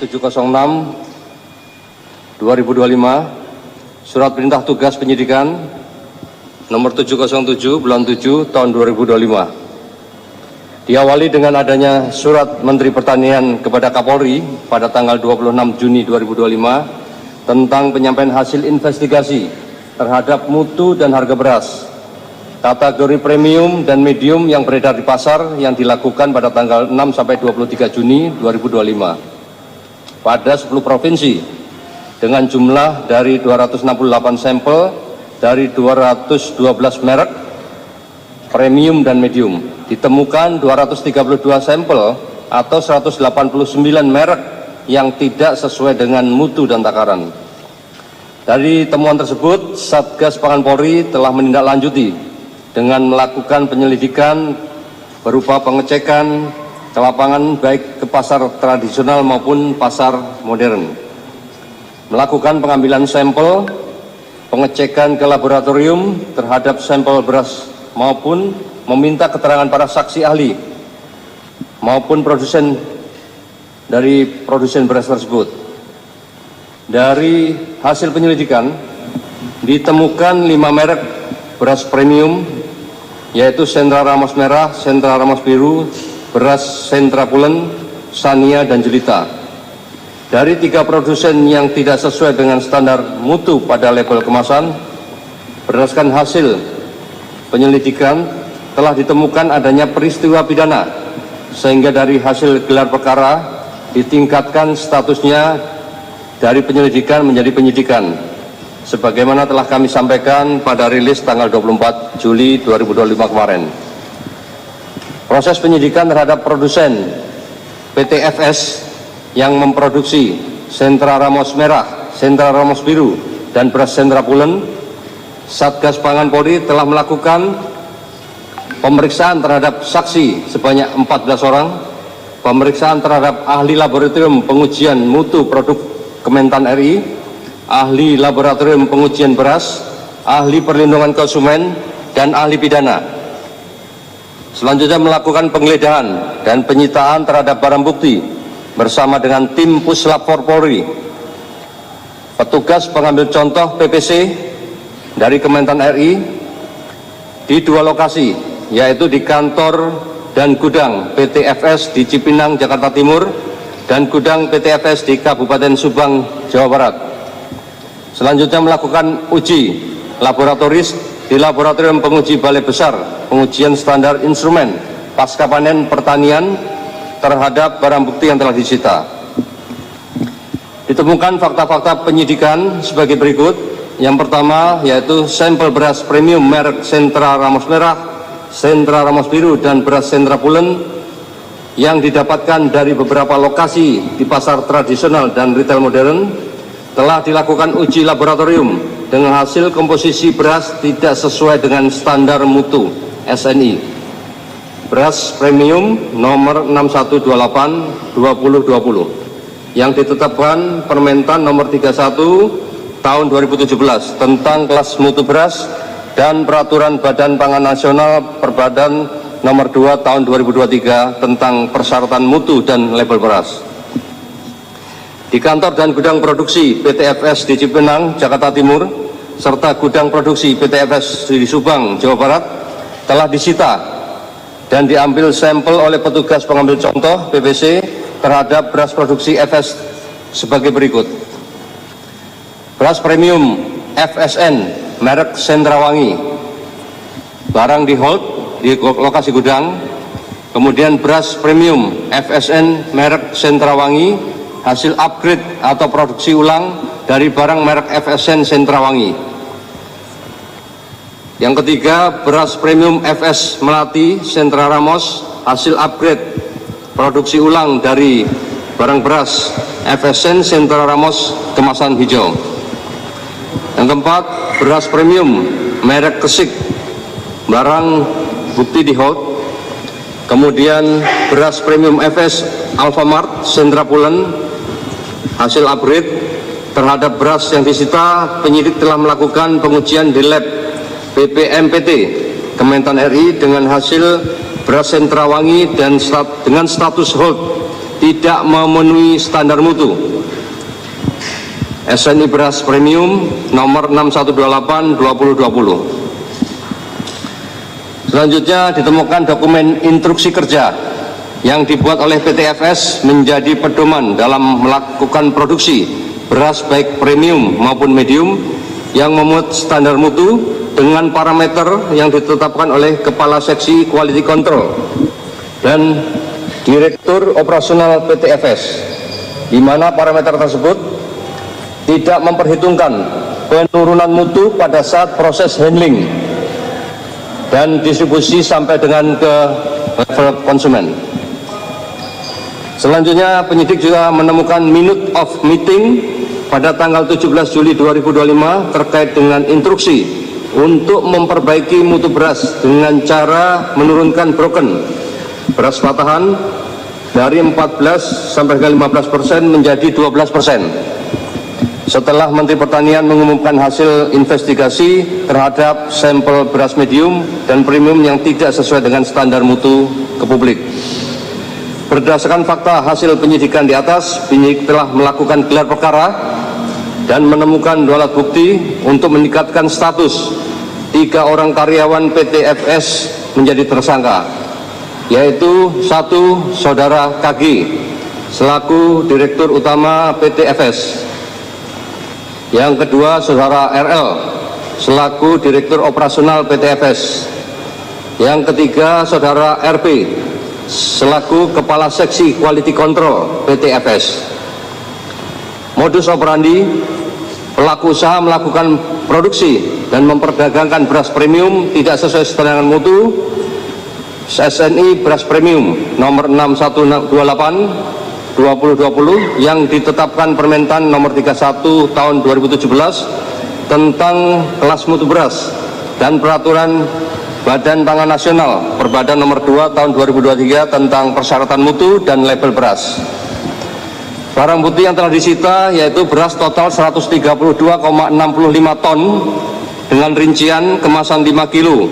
706/2025, Surat Perintah Tugas Penyidikan nomor 707 bulan 7 tahun 2025. Diawali dengan adanya Surat Menteri Pertanian kepada Kapolri pada tanggal 26 Juni 2025 tentang penyampaian hasil investigasi terhadap mutu dan harga beras kategori premium dan medium yang beredar di pasar yang dilakukan pada tanggal 6 sampai 23 Juni 2025 pada 10 provinsi dengan jumlah dari 268 sampel dari 212 merek premium dan medium. Ditemukan 232 sampel atau 189 merek yang tidak sesuai dengan mutu dan takaran. Dari temuan tersebut, Satgas Pangan Polri telah menindaklanjuti dengan melakukan penyelidikan berupa pengecekan ke lapangan baik ke pasar tradisional maupun pasar modern, melakukan pengambilan sampel, pengecekan ke laboratorium terhadap sampel beras maupun meminta keterangan para saksi ahli maupun produsen dari produsen beras tersebut. Dari hasil penyelidikan ditemukan 5 merek beras premium, yaitu Sentra Ramos Merah, Sentra Ramos Biru, beras Sentra Pulen, Sania, dan Jelita. Dari 3 produsen yang tidak sesuai dengan standar mutu pada label kemasan, berdasarkan hasil penyelidikan telah ditemukan adanya peristiwa pidana, sehingga dari hasil gelar perkara ditingkatkan statusnya dari penyelidikan menjadi penyidikan, sebagaimana telah kami sampaikan pada rilis tanggal 24 Juli 2025 kemarin. Proses penyidikan terhadap produsen PTFS yang memproduksi Sentra Ramos Merah, Sentra Ramos Biru, dan beras Sentra Pulen, Satgas Pangan Polri telah melakukan pemeriksaan terhadap saksi sebanyak 14 orang, pemeriksaan terhadap ahli laboratorium pengujian mutu produk Kementan RI, ahli laboratorium pengujian beras, ahli perlindungan konsumen, dan ahli pidana. Selanjutnya melakukan penggeledahan dan penyitaan terhadap barang bukti bersama dengan tim Puslap Polri, petugas pengambil contoh PPC dari Kementan RI di 2 lokasi, yaitu di kantor dan gudang PTFS di Cipinang, Jakarta Timur, dan gudang PTFS di Kabupaten Subang, Jawa Barat. Selanjutnya melakukan uji laboratoris di Laboratorium Penguji Balai Besar Pengujian Standar Instrumen Pasca Panen Pertanian terhadap barang bukti yang telah disita. Ditemukan fakta-fakta penyidikan sebagai berikut. Yang pertama yaitu sampel beras premium merek Sentra Ramos Merah, Sentra Ramos Biru, dan beras Sentra Pulen yang didapatkan dari beberapa lokasi di pasar tradisional dan retail modern telah dilakukan uji laboratorium dengan hasil komposisi beras tidak sesuai dengan standar mutu SNI. Beras premium nomor 6128/2020 yang ditetapkan Permentan nomor 31 tahun 2017 tentang kelas mutu beras dan Peraturan Badan Pangan Nasional Perbadan nomor 2 tahun 2023 tentang persyaratan mutu dan label beras. Di kantor dan gudang produksi PTFS di Cipinang, Jakarta Timur, serta gudang produksi PTFS di Subang, Jawa Barat telah disita dan diambil sampel oleh petugas pengambil contoh PPC terhadap beras produksi FS sebagai berikut. Beras premium FSN merek Sentrawangi, barang di hold di lokasi gudang. Kemudian beras premium FSN merek Sentrawangi hasil upgrade atau produksi ulang dari barang merek FSN Sentrawangi. Yang ketiga, beras premium FS Melati Sentra Ramos hasil upgrade produksi ulang dari barang beras FSN Sentra Ramos kemasan hijau. Yang keempat, beras premium merek Kesik, barang bukti di hold. Kemudian beras premium FS Alfamart Sentra Pulen hasil upgrade terhadap beras yang disita. Penyidik telah melakukan pengujian di lab BPMPT Kementan RI dengan hasil beras Sentrawangi dan dengan status hold tidak memenuhi standar mutu. SNI beras premium nomor 6128/2020. Selanjutnya ditemukan dokumen instruksi kerja yang dibuat oleh PT-FS menjadi pedoman dalam melakukan produksi beras baik premium maupun medium yang memuat standar mutu dengan parameter yang ditetapkan oleh Kepala Seksi Quality Control dan Direktur Operasional PT-FS, di mana parameter tersebut tidak memperhitungkan penurunan mutu pada saat proses handling dan distribusi sampai dengan ke level konsumen. Selanjutnya penyidik juga menemukan minute of meeting pada tanggal 17 Juli 2025 terkait dengan instruksi untuk memperbaiki mutu beras dengan cara menurunkan broken beras patahan dari 14 sampai ke 15% menjadi 12%. Setelah Menteri Pertanian mengumumkan hasil investigasi terhadap sampel beras medium dan premium yang tidak sesuai dengan standar mutu ke publik. Berdasarkan fakta hasil penyidikan di atas, penyidik telah melakukan gelar perkara dan menemukan 2 alat bukti untuk meningkatkan status 3 orang karyawan PT-FS menjadi tersangka, yaitu 1 Saudara KG selaku Direktur Utama PT-FS. Yang kedua, Saudara RL selaku Direktur Operasional PT-FS. Yang ketiga, Saudara RP selaku Kepala Seksi Quality Control PT-FS. Modus operandi, pelaku usaha melakukan produksi dan memperdagangkan beras premium tidak sesuai standar mutu SNI beras premium nomor 6128/2020 yang ditetapkan Permentan nomor 31 tahun 2017 tentang kelas mutu beras dan peraturan Badan Pangan Nasional Perbadan nomor 2 tahun 2023 tentang persyaratan mutu dan label beras. Barang bukti yang telah disita yaitu beras total 132,65 ton dengan rincian kemasan 5 kilo.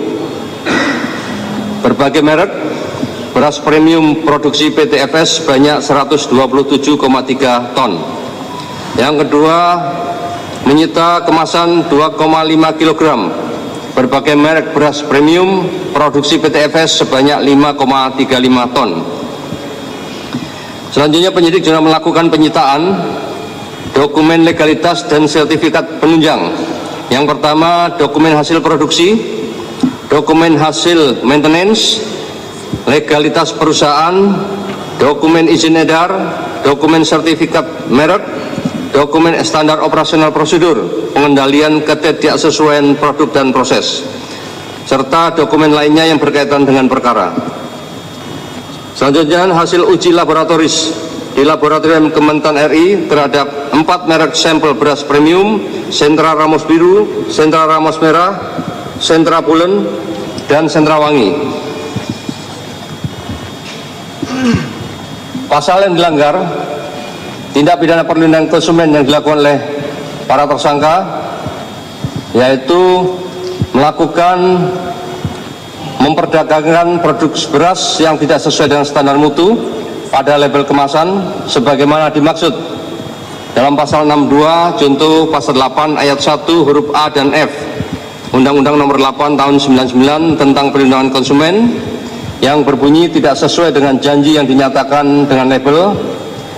Berbagai merek beras premium produksi PT-FS sebanyak 127,3 ton. Yang kedua, menyita kemasan 2,5 kg berbagai merek beras premium produksi PT-FS sebanyak 5,35 ton. Selanjutnya penyidik juga melakukan penyitaan dokumen legalitas dan sertifikat penunjang. Yang pertama, dokumen hasil produksi, dokumen hasil maintenance, legalitas perusahaan, dokumen izin edar, dokumen sertifikat merek, dokumen standar operasional prosedur, pengendalian ketidaksesuaian produk dan proses, serta dokumen lainnya yang berkaitan dengan perkara. Selanjutnya hasil uji laboratoris di Laboratorium Kementan RI terhadap 4 merek sampel beras premium, Sentra Ramos Biru, Sentra Ramos Merah, Sentra Pulen, dan Sentra Wangi. Pasal yang dilanggar, tindak pidana perlindungan konsumen yang dilakukan oleh para tersangka, yaitu melakukan memperdagangkan produk beras yang tidak sesuai dengan standar mutu pada label kemasan sebagaimana dimaksud dalam pasal 62 junto pasal 8 ayat 1 huruf A dan F Undang-Undang nomor 8 tahun 99 tentang perlindungan konsumen yang berbunyi tidak sesuai dengan janji yang dinyatakan dengan label,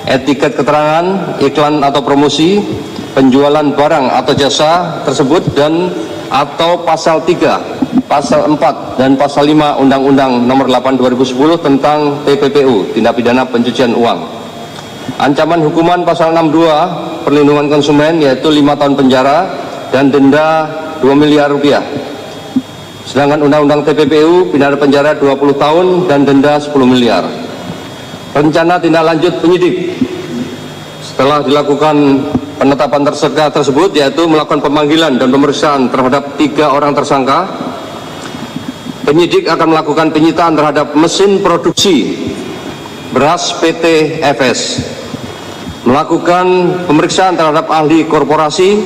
etiket keterangan, iklan atau promosi, penjualan barang atau jasa tersebut dan atau pasal 3, pasal 4 dan pasal 5 Undang-Undang nomor 8 2010 tentang TPPU, tindak pidana pencucian uang. Ancaman hukuman pasal 62 perlindungan konsumen yaitu 5 tahun penjara dan denda 2 miliar rupiah. Sedangkan Undang-Undang TPPU pidana penjara 20 tahun dan denda 10 miliar. Rencana tindak lanjut penyidik setelah dilakukan penetapan tersangka tersebut yaitu melakukan pemanggilan dan pemeriksaan terhadap 3 orang tersangka. Penyidik akan melakukan penyitaan terhadap mesin produksi beras PT-FS, melakukan pemeriksaan terhadap ahli korporasi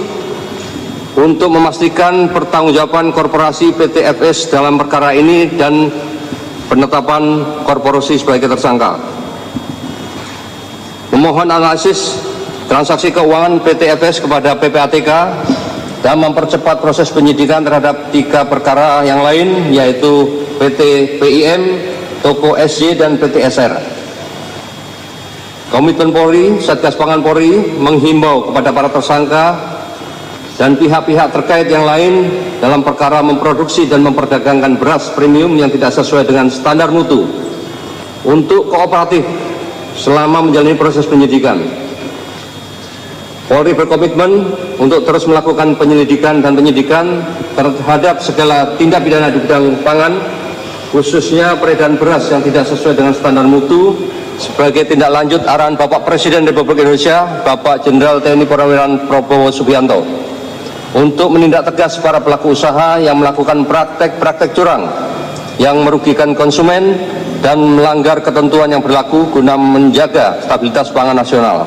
untuk memastikan pertanggungjawaban korporasi PT-FS dalam perkara ini dan penetapan korporasi sebagai tersangka. memohon analisis transaksi keuangan PT FS kepada PPATK dan mempercepat proses penyidikan terhadap 3 perkara yang lain, yaitu PT PIM, Toko SJ, dan PT SR. Komitmen Polri, Satgas Pangan Polri menghimbau kepada para tersangka dan pihak-pihak terkait yang lain dalam perkara memproduksi dan memperdagangkan beras premium yang tidak sesuai dengan standar mutu untuk kooperatif selama menjalani proses penyidikan. Polri berkomitmen untuk terus melakukan penyelidikan dan penyidikan terhadap segala tindak pidana di bidang pangan, khususnya peredaran beras yang tidak sesuai dengan standar mutu, sebagai tindak lanjut arahan Bapak Presiden Republik Indonesia, Bapak Jenderal TNI Purnawirawan Prabowo Subianto, untuk menindak tegas para pelaku usaha yang melakukan praktek-praktek curang yang merugikan konsumen dan melanggar ketentuan yang berlaku guna menjaga stabilitas pangan nasional.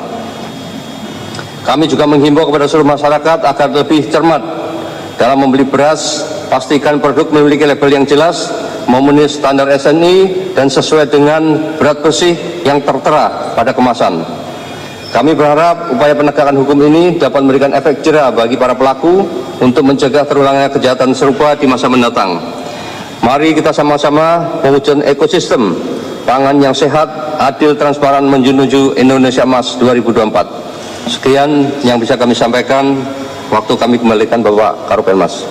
Kami juga menghimbau kepada seluruh masyarakat agar lebih cermat dalam membeli beras, pastikan produk memiliki label yang jelas, memenuhi standar SNI, dan sesuai dengan berat bersih yang tertera pada kemasan. Kami berharap upaya penegakan hukum ini dapat memberikan efek jera bagi para pelaku untuk mencegah terulangnya kejahatan serupa di masa mendatang. Mari kita sama-sama mewujudkan ekosistem pangan yang sehat, adil, transparan menuju Indonesia Emas 2024. Sekian yang bisa kami sampaikan. Waktu kami kembalikan Bapak Karopenmas.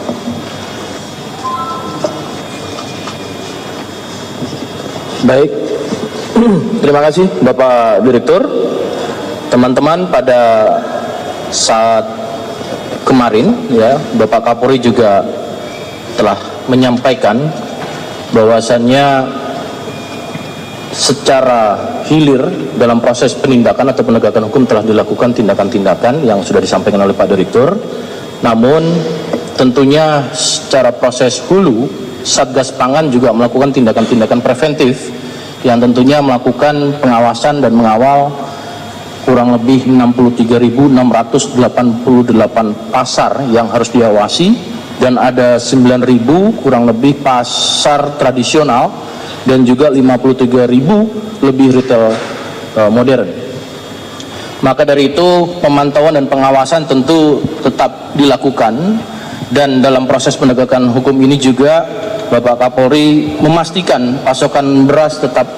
Baik, terima kasih Bapak Direktur. Teman-teman, pada saat kemarin ya, Bapak Kapolri juga telah menyampaikan bahwasannya secara hilir dalam proses penindakan atau penegakan hukum telah dilakukan tindakan-tindakan yang sudah disampaikan oleh Pak Direktur. Namun tentunya secara proses hulu, Satgas Pangan juga melakukan tindakan-tindakan preventif yang tentunya melakukan pengawasan dan mengawal kurang lebih 63.688 pasar yang harus diawasi, dan ada 9.000 kurang lebih pasar tradisional dan juga 53.000 lebih retail modern. Maka dari itu pemantauan dan pengawasan tentu tetap dilakukan, dan dalam proses penegakan hukum ini juga Bapak Kapolri memastikan pasokan beras tetap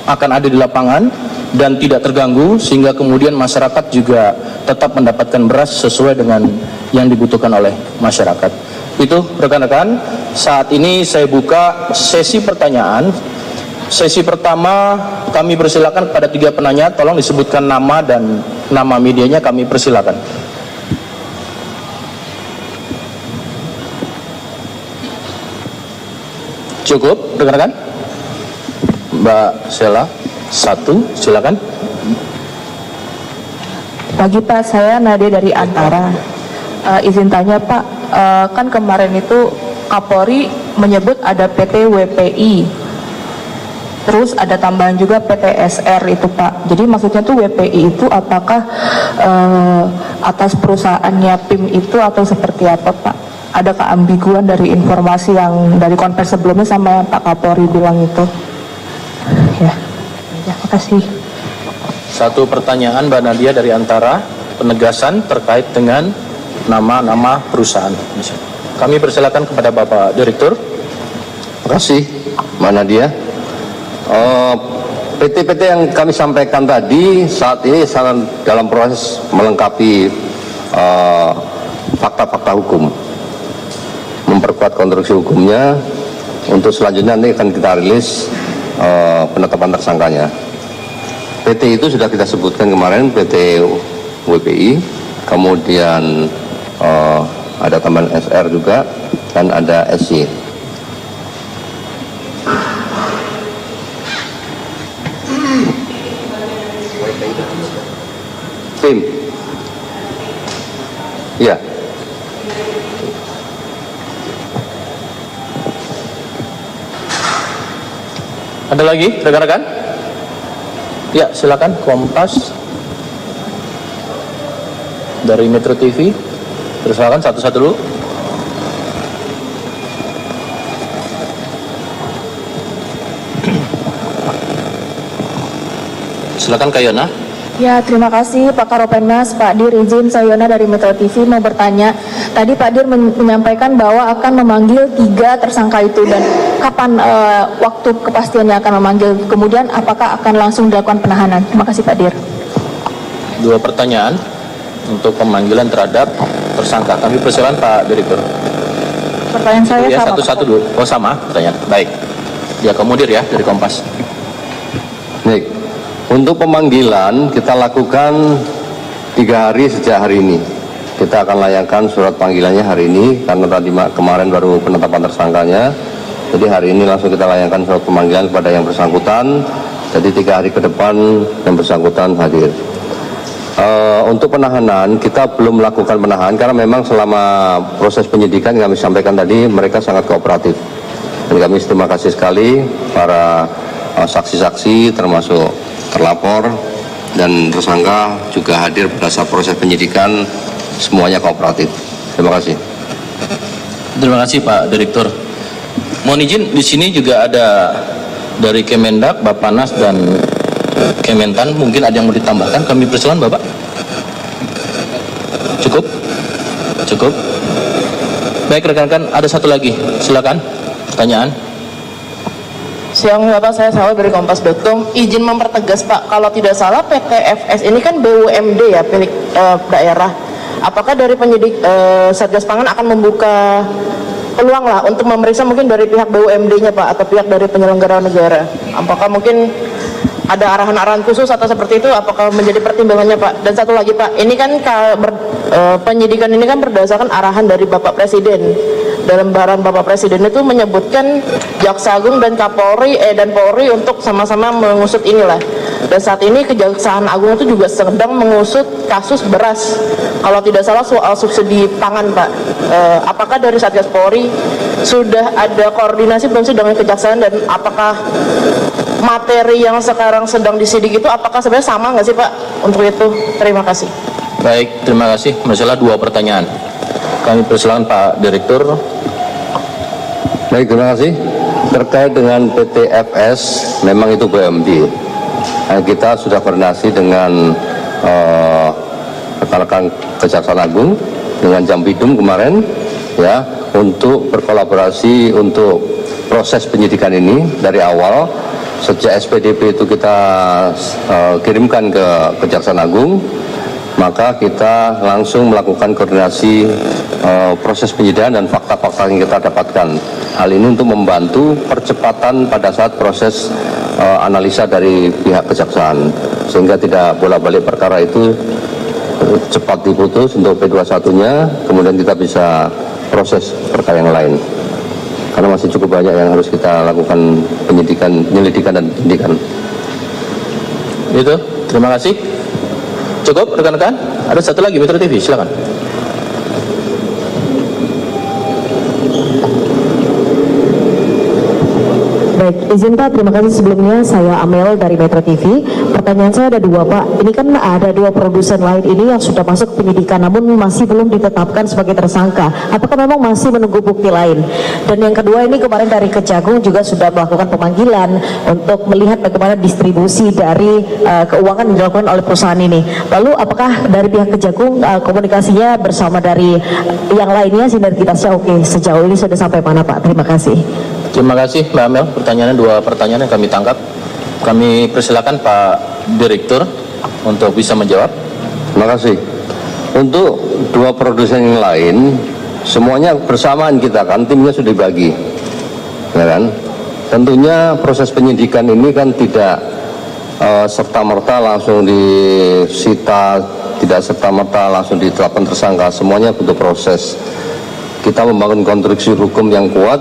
akan ada di lapangan dan tidak terganggu, sehingga kemudian masyarakat juga tetap mendapatkan beras sesuai dengan yang dibutuhkan oleh masyarakat. Itu rekan-rekan, saat ini saya buka sesi pertanyaan. Sesi pertama kami persilakan kepada 3 penanya, tolong disebutkan nama dan nama medianya, kami persilakan. Cukup rekan-rekan? Mbak Sela, 1, silakan. Pagi Pak, saya Nadia dari Antara. Izin tanya Pak, kan kemarin itu Kapolri menyebut ada PT WPI, terus ada tambahan juga PT SR itu Pak. Jadi maksudnya tuh WPI itu apakah atas perusahaannya PIM itu atau seperti apa Pak? Ada keambiguan dari informasi yang dari konferensi sebelumnya sama yang Pak Kapolri bilang itu. Ya, makasih. 1 pertanyaan Mbak Nadia dari Antara, penegasan terkait dengan nama-nama perusahaan. Kami persilakan kepada Bapak Direktur. Terima kasih Mbak Nadia. PT-PT yang kami sampaikan tadi saat ini dalam proses melengkapi fakta-fakta hukum, memperkuat konstruksi hukumnya. Untuk selanjutnya nanti akan kita rilis penetapan tersangkanya. PT itu sudah kita sebutkan kemarin, PT WPI, kemudian ada tambahan SR juga, dan ada SC. PIM, ya. Ada lagi rekan-rekan? Ya, silakan. Kompas dari Metro TV. Silakan satu-satu dulu. Silakan Kak Yona. Ya, terima kasih Pak Karopenmas. Pak Dir, izin saya Yona dari Metro TV mau bertanya. Tadi Pak Dir menyampaikan bahwa akan memanggil 3 tersangka itu, dan kapan waktu kepastiannya akan memanggil? Kemudian apakah akan langsung dilakukan penahanan? Terima kasih Pak Dir. 2 pertanyaan untuk pemanggilan terhadap tersangka. Kami persilakan Pak Direktur. Pertanyaan saya Ya, sama. satu-satu dulu. Oh, sama pertanyaan. Baik. Diakomodir ya dari Kompas. Baik. Untuk pemanggilan kita lakukan 3 hari sejak hari ini. Kita akan layangkan surat panggilannya hari ini karena tadi kemarin baru penetapan tersangkanya. Jadi hari ini langsung kita layangkan surat pemanggilan kepada yang bersangkutan. Jadi 3 hari ke depan yang bersangkutan hadir. Untuk penahanan kita belum melakukan penahanan karena memang selama proses penyidikan yang kami sampaikan tadi mereka sangat kooperatif. Dan kami terima kasih sekali para saksi-saksi termasuk terlapor dan tersangka juga hadir pada saat proses penyidikan, semuanya kooperatif. Terima kasih. Terima kasih Pak Direktur. Mohon izin di sini juga ada dari Kemendak, Bappenas dan Kementan, mungkin ada yang mau ditambahkan. Kami persilakan Bapak. Cukup? Cukup. Baik rekan-rekan, ada satu lagi. Silakan. Pertanyaan. Siang Bapak, saya Sawa dari Kompas.com. Izin mempertegas Pak, kalau tidak salah PT FS ini kan BUMD ya, milik daerah. Apakah dari penyidik Satgas Pangan akan membuka peluang lah untuk memeriksa mungkin dari pihak BUMD-nya Pak, atau pihak dari penyelenggara negara? Apakah mungkin ada arahan-arahan khusus atau seperti itu? Apakah menjadi pertimbangannya Pak? Dan satu lagi Pak, ini kan penyidikan ini kan berdasarkan arahan dari Bapak Presiden. Dalam arahan Bapak Presiden itu menyebutkan Jaksa Agung dan Kapolri dan Polri untuk sama-sama mengusut inilah. Dan saat ini Kejaksaan Agung itu juga sedang mengusut kasus beras. Kalau tidak salah soal subsidi pangan Pak. Apakah dari Satgas Polri sudah ada koordinasi belum sih dengan Kejaksaan, dan apakah materi yang sekarang sedang disidik itu apakah sebenarnya sama nggak sih Pak untuk itu? Terima kasih. Baik, terima kasih. Masalah 2 pertanyaan. Kami persilakan Pak Direktur. Baik, terima kasih. Terkait dengan PT FS, memang itu BUMD. Kita sudah koordinasi dengan rekan-rekan Kejaksaan Agung dengan Jampidum kemarin, ya, untuk berkolaborasi untuk proses penyidikan ini dari awal. Sejak SPDP itu kita kirimkan ke Kejaksaan Agung, maka kita langsung melakukan koordinasi proses penyidikan dan fakta-fakta yang kita dapatkan. Hal ini untuk membantu percepatan pada saat proses analisa dari pihak kejaksaan, sehingga tidak bolak-balik perkara itu cepat diputus untuk P21-nya, kemudian kita bisa proses perkara yang lain. Karena masih cukup banyak yang harus kita lakukan penyelidikan dan penyidikan. Itu, terima kasih. Cukup rekan-rekan? Ada satu lagi Metro TV, silakan. Baik, izin Pak, terima kasih sebelumnya. Saya Amel dari Metro TV. Pertanyaan saya ada 2 Pak. Ini kan ada 2 produsen lain ini yang sudah masuk penyidikan namun masih belum ditetapkan sebagai tersangka. Apakah memang masih menunggu bukti lain? Dan yang kedua, ini kemarin dari Kejagung juga sudah melakukan pemanggilan untuk melihat bagaimana distribusi dari keuangan yang dilakukan oleh perusahaan ini. Lalu apakah dari pihak Kejagung komunikasinya bersama dari yang lainnya, sinergitasnya oke? Sejauh ini sudah sampai mana Pak? Terima kasih. Terima kasih Mbak Amel. Pertanyaannya 2 pertanyaan yang kami tangkap. Kami persilakan Pak Direktur untuk bisa menjawab. Terima kasih. Untuk 2 produsen yang lain, semuanya bersamaan kita kan, timnya sudah dibagi, ya kan? Tentunya proses penyidikan ini kan tidak serta-merta langsung disita, tidak serta-merta langsung ditetapkan tersangka. Semuanya butuh proses. Kita membangun konstruksi hukum yang kuat,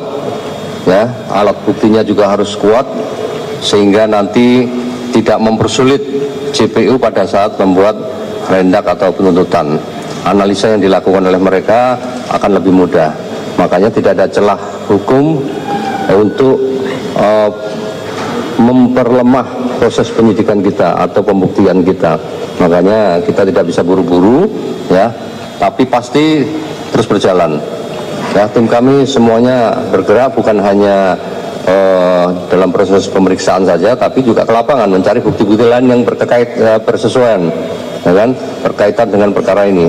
ya, alat buktinya juga harus kuat, sehingga nanti tidak mempersulit JPU pada saat membuat rendak atau penuntutan. Analisa yang dilakukan oleh mereka akan lebih mudah. Makanya tidak ada celah hukum untuk memperlemah proses penyidikan kita atau pembuktian kita. Makanya kita tidak bisa buru-buru, ya, tapi pasti terus berjalan. Ya, tim kami semuanya bergerak, bukan hanya dalam proses pemeriksaan saja, tapi juga ke lapangan mencari bukti-bukti lain yang bersesuaian, ya kan, berkaitan dengan perkara ini.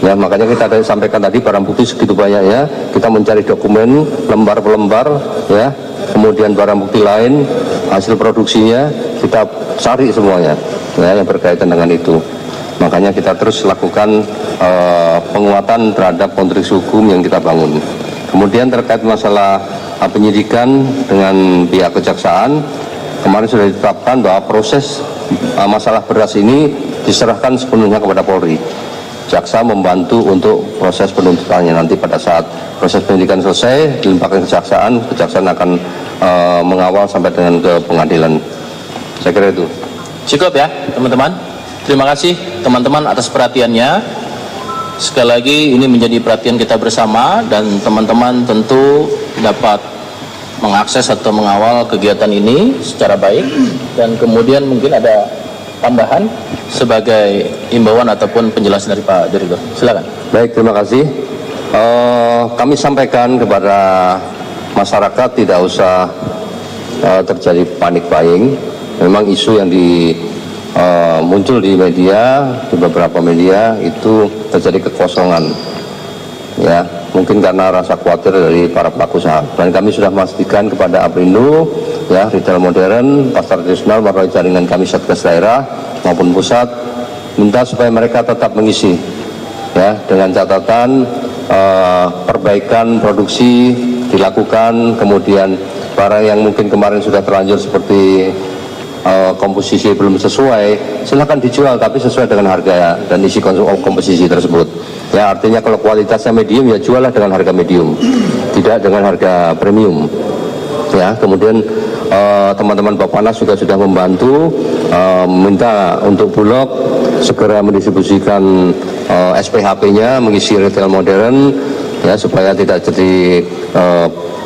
Ya, makanya kita sampaikan tadi barang bukti segitu banyaknya, kita mencari dokumen lembar per lembar, ya, kemudian barang bukti lain, hasil produksinya kita cari semuanya, ya, yang berkaitan dengan itu. Makanya kita terus lakukan penguatan terhadap konstruksi hukum yang kita bangun. Kemudian terkait masalah penyidikan dengan pihak kejaksaan, kemarin sudah ditetapkan bahwa proses masalah beras ini diserahkan sepenuhnya kepada Polri. Jaksa membantu untuk proses penuntutannya, nanti pada saat proses penyidikan selesai dilimpahkan kejaksaan, kejaksaan akan mengawal sampai dengan ke pengadilan. Saya kira itu. Cukup ya teman-teman. Terima kasih teman-teman atas perhatiannya. Sekali lagi ini menjadi perhatian kita bersama, dan teman-teman tentu dapat mengakses atau mengawal kegiatan ini secara baik. Dan kemudian mungkin ada tambahan sebagai imbauan ataupun penjelasan dari Pak Direktur. Silakan. Baik, terima kasih. Kami sampaikan kepada masyarakat tidak usah terjadi panik buying. Memang isu yang muncul di media, di beberapa media itu terjadi kekosongan, ya, mungkin karena rasa khawatir dari para pelaku usaha. Dan kami sudah memastikan kepada Aprindo, ya, retail modern, pasar tradisional melalui jaringan kami Satgas daerah maupun pusat, minta supaya mereka tetap mengisi, ya, dengan catatan perbaikan produksi dilakukan, kemudian barang yang mungkin kemarin sudah terlanjur seperti komposisi belum sesuai, silahkan dijual tapi sesuai dengan harga dan isi komposisi tersebut. Ya, artinya kalau kualitasnya medium ya jualah dengan harga medium, tidak dengan harga premium. Ya, kemudian teman-teman Bappenas juga sudah membantu minta untuk Bulog segera mendistribusikan SPHP-nya mengisi retail modern, ya, supaya tidak jadi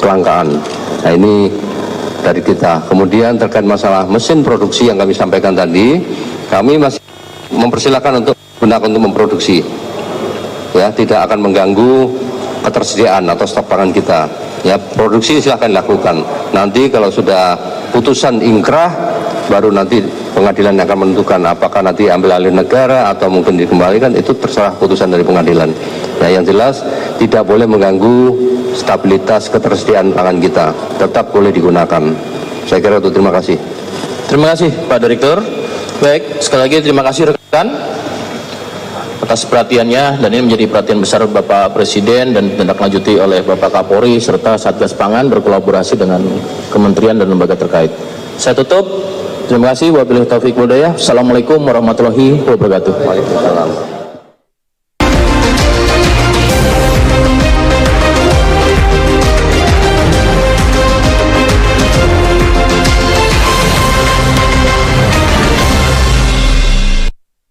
kelangkaan. Nah, ini dari kita. Kemudian terkait masalah mesin produksi yang kami sampaikan tadi, kami masih mempersilahkan untuk gunakan untuk memproduksi, ya, tidak akan mengganggu ketersediaan atau stok pangan kita. Ya, produksi silahkan lakukan. Nanti kalau sudah putusan ingkrah, baru nanti pengadilan yang akan menentukan apakah nanti ambil alih negara atau mungkin dikembalikan, itu terserah putusan dari pengadilan. Ya, yang jelas tidak boleh mengganggu stabilitas ketersediaan pangan kita, tetap boleh digunakan. Saya kira itu. Terima kasih. Terima kasih Pak Direktur. Baik, sekali lagi terima kasih rekan atas perhatiannya, dan ini menjadi perhatian besar Bapak Presiden dan ditindaklanjuti oleh Bapak Kapolri serta Satgas Pangan berkolaborasi dengan kementerian dan lembaga terkait. Saya tutup. Terima kasih. Wabillahi taufiq wal hidayah. Assalamualaikum warahmatullahi wabarakatuh. Waalaikumsalam.